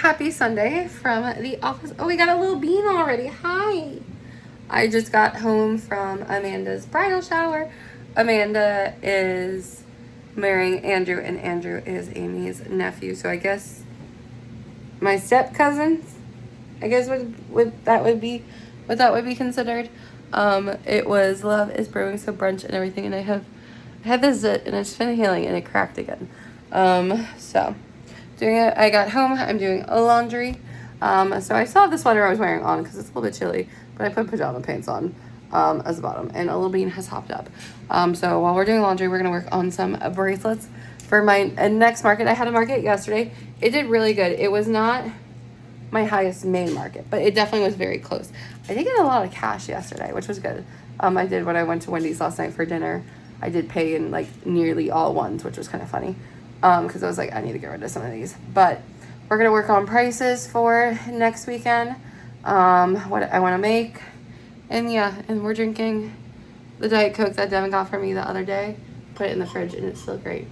Happy Sunday from the office. Oh, we got a little bean already. Hi. I just got home from Amanda's bridal shower. Amanda is marrying Andrew, and Andrew is Amy's nephew. So I guess my step cousins, I guess would that would be what that would be considered. It was Love is Brewing, so brunch and everything, and I had this zit and it's been healing and it cracked again. So doing it. I got home. I'm doing a laundry. So I still have the sweater I was wearing on because it's a little bit chilly, but I put pajama pants on as the bottom, and a little bean has hopped up. So while we're doing laundry, we're gonna work on some bracelets for my next market. I had a market yesterday. It did really good. It was not my highest main market, but it definitely was very close. I did get a lot of cash yesterday, which was good. I did when I went to Wendy's last night for dinner. I did pay in like nearly all ones, which was kind of funny because I was like, I need to get rid of some of these. But we're gonna work on prices for next weekend. What I want to make, and yeah, and we're drinking the Diet Coke that Devin got for me the other day. Put it in the fridge, and it's still great.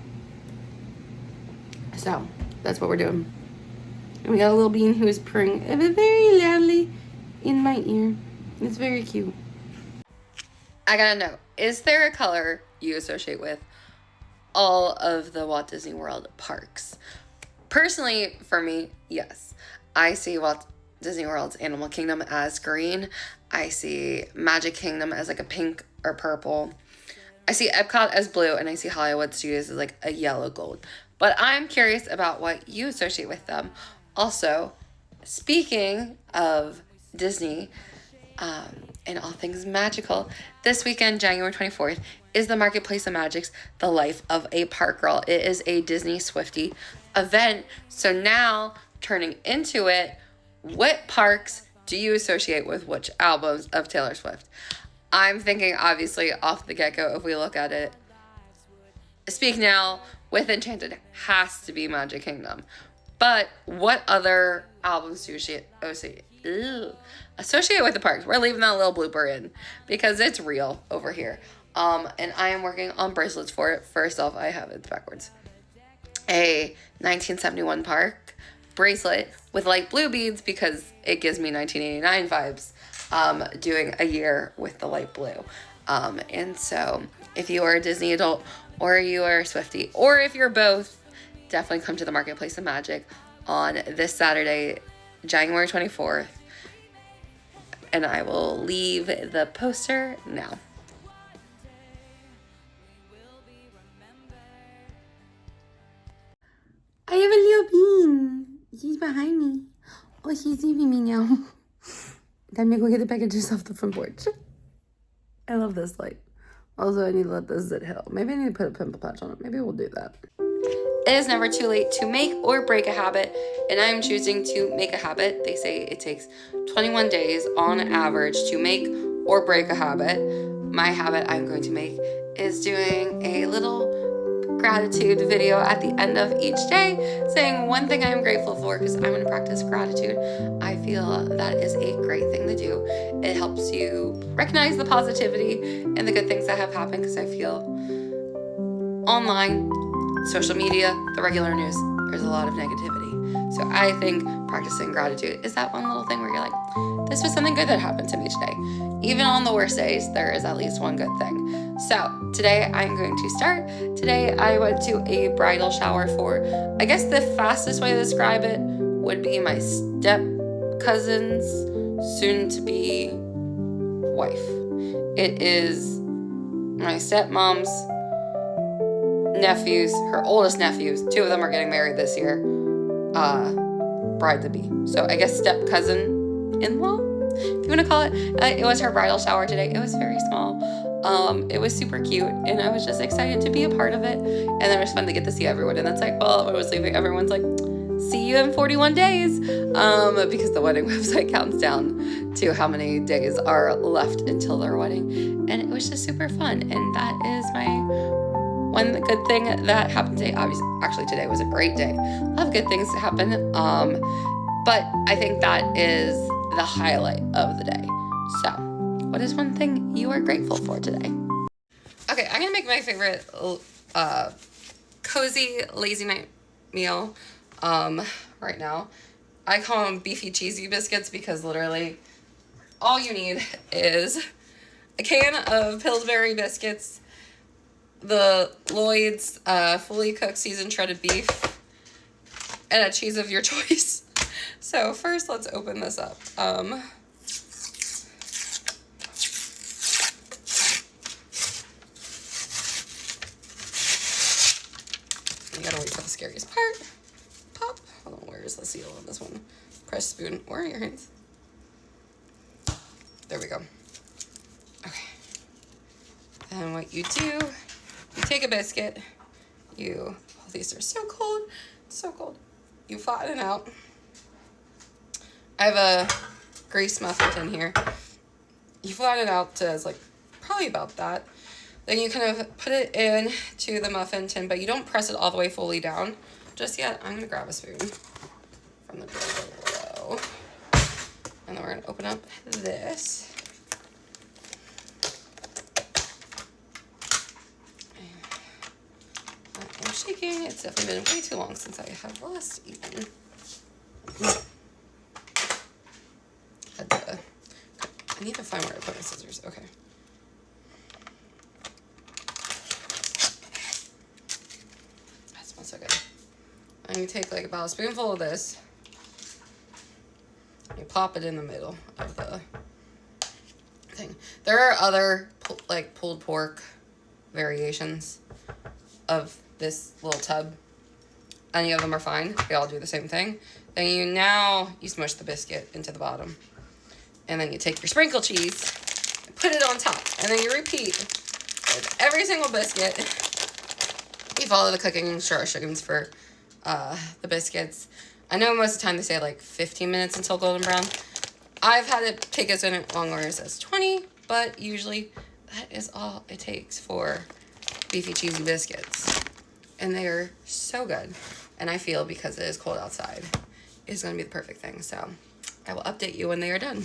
So that's what we're doing. And we got a little bean who is purring very loudly in my ear. It's very cute. I gotta know, is there a color you associate with all of the Walt Disney World parks? Personally, for me, yes. I see Walt Disney World's Animal Kingdom as green. I see Magic Kingdom as like a pink or purple. I see Epcot as blue, and I see Hollywood Studios as like a yellow gold. But I'm curious about what you associate with them. Also, speaking of Disney and all things magical, this weekend, January 24th, is the Marketplace of Magic's The Life of a Park Girl. It is a Disney Swiftie event. So now, turning into it, what parks do you associate with which albums of Taylor Swift? I'm thinking, obviously, off the get-go, if we look at it, Speak Now with Enchanted has to be Magic Kingdom. But what other albums do you associate with the parks? We're leaving that little blooper in because it's real over here. And I am working on bracelets for it. First off, I have it backwards. A 1971 park bracelet with light blue beads because it gives me 1989 vibes, doing a year with the light blue. And so if you are a Disney adult or you are a Swiftie, or if you're both, definitely come to the Marketplace of Magic on this Saturday, January 24th. And I will leave the poster now. I have a little bean. He's behind me. Oh, he's leaving me now. Time to go get the packages off the front porch. I love this light. Also, I need to let this zit heal. Maybe I need to put a pimple patch on it. Maybe we'll do that. It is never too late to make or break a habit, and I'm choosing to make a habit. They say it takes 21 days on average to make or break a habit. My habit I'm going to make is doing a little gratitude video at the end of each day, saying one thing I'm grateful for, because I'm going to practice gratitude. I feel that is a great thing to do. It helps you recognize the positivity and the good things that have happened, because I feel online, social media, the regular news, there's a lot of negativity. So I think practicing gratitude is that one little thing where you're like, this was something good that happened to me today. Even on the worst days, there is at least one good thing. So today I'm going to start. Today I went to a bridal shower for, I guess the fastest way to describe it would be my step cousin's soon to be wife. It is my stepmom's nephews, her oldest nephews, 2 of them are getting married this year, bride to be. So I guess step cousin in-law, if you want to call it. It was her bridal shower today. It was very small. It was super cute, and I was just excited to be a part of it. And then it was fun to get to see everyone. And that's like, well, when I was leaving, everyone's like, see you in 41 days, because the wedding website counts down to how many days are left until their wedding. And it was just super fun. And that is my one good thing that happened today. Obviously, actually today was a great day. A lot of good things to happen. But I think that is the highlight of the day. So, what is one thing you are grateful for today? Okay, I'm gonna make my favorite cozy lazy night meal right now. I call them beefy cheesy biscuits because literally all you need is a can of Pillsbury biscuits, the Lloyd's fully cooked seasoned shredded beef, and a cheese of your choice. So first, let's open this up. You gotta wait for the scariest part. Pop. Hold on, where is the seal on this one? Press spoon or your hands. There we go. Okay. Then what you do, you take a biscuit, oh, these are so cold, so cold. You flatten it out. I have a grease muffin tin here. You flatten it out to like probably about that. Then you kind of put it into the muffin tin, but you don't press it all the way fully down just yet. I'm gonna grab a spoon from the drawer below. And then we're gonna open up this. I'm shaking. It's definitely been way too long since I have last eaten. I need to find where I put my scissors. Okay. That smells so good. And you take like about a spoonful of this. You pop it in the middle of the thing. There are other like pulled pork variations of this little tub. Any of them are fine. They all do the same thing. Then you smush the biscuit into the bottom. And then you take your sprinkle cheese, and put it on top. And then you repeat with every single biscuit. You follow the cooking instructions for the biscuits. I know most of the time they say like 15 minutes until golden brown. I've had it take as long as 20, but usually that is all it takes for beefy cheesy biscuits. And they are so good. And I feel because it is cold outside, it's going to be the perfect thing. So I will update you when they are done.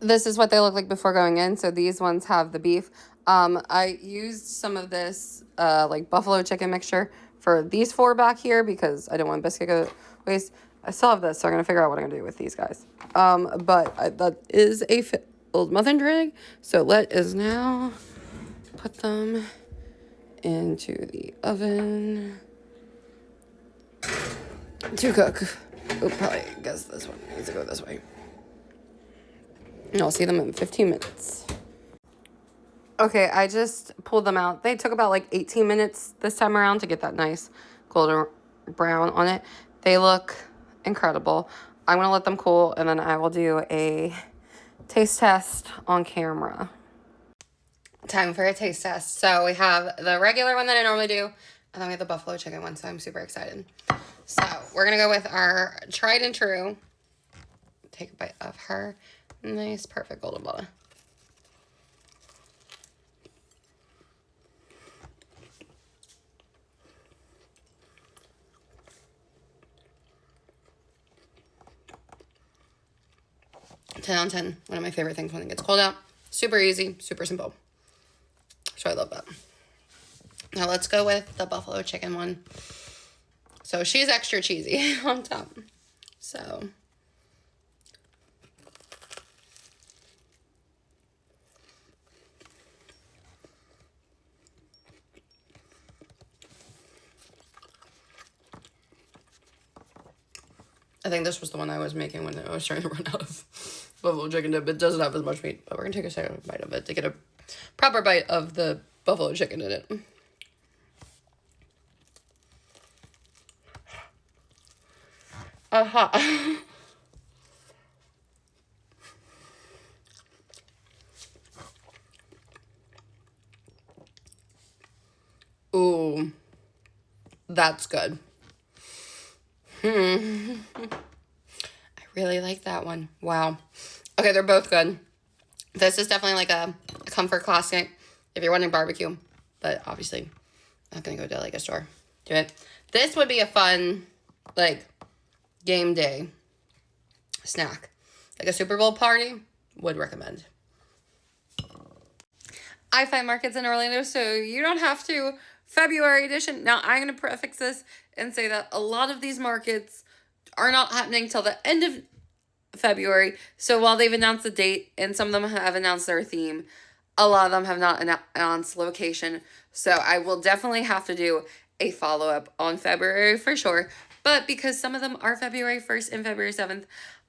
This is what they look like before going in. So these ones have the beef. I used some of this like buffalo chicken mixture for these 4 back here because I didn't want biscuit to waste. I still have this, so I'm going to figure out what I'm going to do with these guys. That is a old muffin rig. So let us now put them into the oven to cook. Oh, probably guess this one needs to go this way. And I'll see them in 15 minutes. Okay, I just pulled them out. They took about like 18 minutes this time around to get that nice golden brown on it. They look incredible. I'm going to let them cool, and then I will do a taste test on camera. Time for a taste test. So we have the regular one that I normally do, and then we have the buffalo chicken one, so I'm super excited. So we're going to go with our tried and true. Take a bite of her. Nice, perfect golden butter. Ten on 10. One of my favorite things when it gets cold out. Super easy, super simple. So I love that. Now let's go with the buffalo chicken one. So she's extra cheesy on top. So I think this was the one I was making when I was trying to run out of buffalo chicken dip. It doesn't have as much meat, but we're going to take a second bite of it to get a proper bite of the buffalo chicken in it. Aha. Ooh, that's good. I really like that one. Wow. Okay, they're both good. This is definitely like a comfort classic if you're wanting barbecue, but obviously not gonna go to like a store. Do it. This would be a fun like game day snack, like a Super Bowl party. Would recommend. I find markets in Orlando, so you don't have to. February edition. Now, I'm going to prefix this and say that a lot of these markets are not happening till the end of February. So while they've announced the date and some of them have announced their theme, a lot of them have not announced location. So I will definitely have to do a follow-up on February for sure. But because some of them are February 1st and February 7th,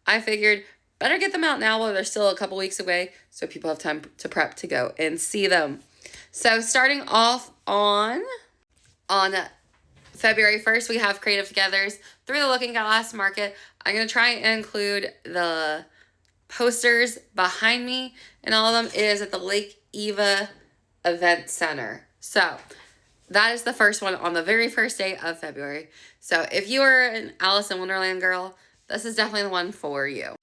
I figured better get them out now while they're still a couple weeks away so people have time to prep to go and see them. So starting off on February 1st, we have Creative Togethers through the Looking Glass Market. I'm going to try and include the posters behind me, and all of them is at the Lake Eva Event Center. So that is the first one on the very first day of February. So if you are an Alice in Wonderland girl, this is definitely the one for you.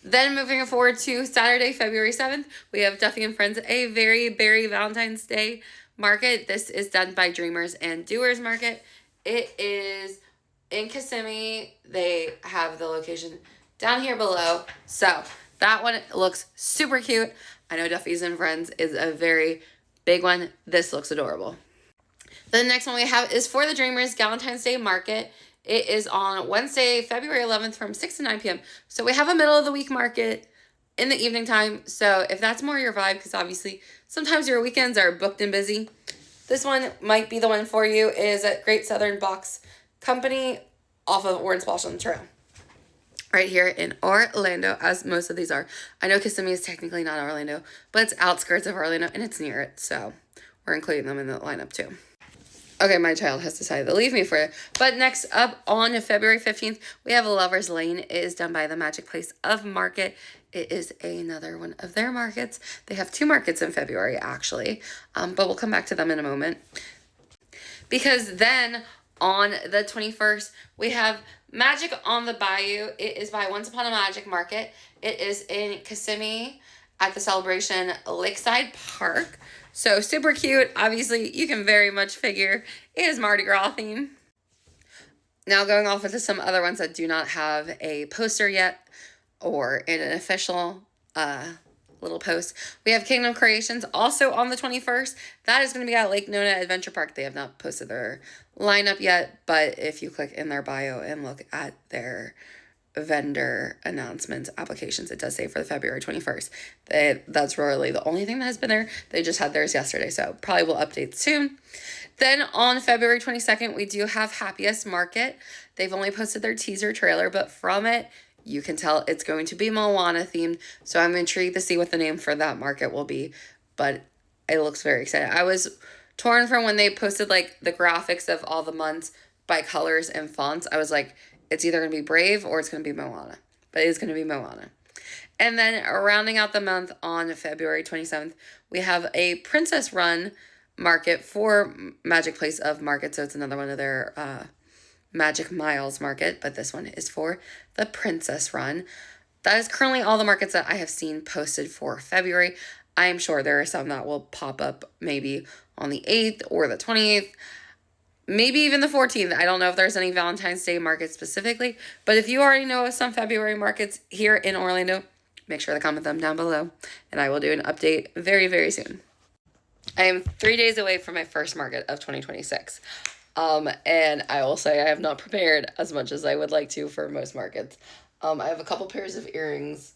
Then moving forward to Saturday, February 7th, we have Duffy and Friends, a very berry Valentine's Day market. This is done by Dreamers and Doers Market. It is in Kissimmee. They have the location down here below. So that one looks super cute. I know Duffy's and Friends is a very big one. This looks adorable. The next one we have is for the Dreamers Valentine's Day Market. It is on Wednesday, February 11th from 6 to 9 p.m. So we have a middle of the week market in the evening time. So if that's more your vibe, because obviously sometimes your weekends are booked and busy, this one might be the one for you. It is at Great Southern Box Company off of Orange Blossom Trail. Right here in Orlando, as most of these are. I know Kissimmee is technically not Orlando, but it's outskirts of Orlando and it's near it. So we're including them in the lineup too. Okay, my child has decided to leave me for it. But next up on February 15th, we have Lover's Lane. It is done by the Magic Place of Market. It is another one of their markets. They have 2 markets in February, actually. But we'll come back to them in a moment. Because then on the 21st, we have Magic on the Bayou. It is by Once Upon a Magic Market. It is in Kissimmee at the Celebration Lakeside Park. So super cute. Obviously, you can very much figure it is Mardi Gras theme. Now going off into some other ones that do not have a poster yet or in an official little post. We have Kingdom Creations also on the 21st. That is going to be at Lake Nona Adventure Park. They have not posted their lineup yet, but if you click in their bio and look at their vendor announcements applications, it does say for the February 21st. That's really the only thing that has been there. They just had theirs yesterday, so probably will update soon. Then on February 22nd, we do have Happiest Market. They've only posted their teaser trailer, but from it, you can tell it's going to be Moana themed. So I'm intrigued to see what the name for that market will be, but it looks very exciting. I was torn from when they posted like the graphics of all the months by colors and fonts. I was like, it's either going to be Brave or it's going to be Moana. But it is going to be Moana. And then rounding out the month on February 27th, we have a Princess Run market for Magic Place of Market. So it's another one of their Magic Miles market. But this one is for the Princess Run. That is currently all the markets that I have seen posted for February. I am sure there are some that will pop up maybe on the 8th or the 28th. Maybe even the 14th. I don't know if there's any Valentine's Day markets specifically. But if you already know some February markets here in Orlando, make sure to comment them down below. And I will do an update very, very soon. I am 3 days away from my first market of 2026. And I will say I have not prepared as much as I would like to for most markets. I have a couple pairs of earrings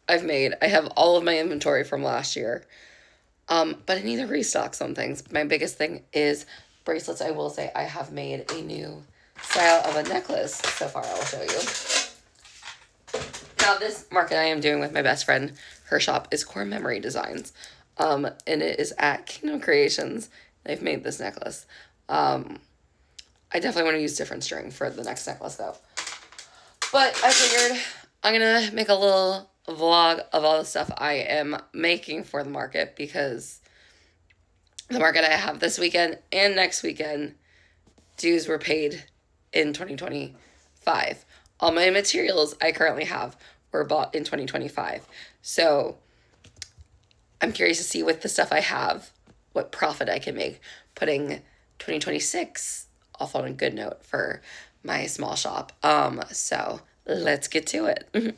I've made. I have all of my inventory from last year. But I need to restock some things. My biggest thing is bracelets. I will say I have made a new style of a necklace so far. I will show you. Now this market I am doing with my best friend, her shop is Core Memory Designs. And it is at Kingdom Creations. They've made this necklace. I definitely want to use different string for the next necklace though. But I figured I'm going to make a little vlog of all the stuff I am making for the market, because the market I have this weekend and next weekend, dues were paid in 2025. All my materials I currently have were bought in 2025. So I'm curious to see with the stuff I have, what profit I can make, putting 2026 off on a good note for my small shop. So let's get to it.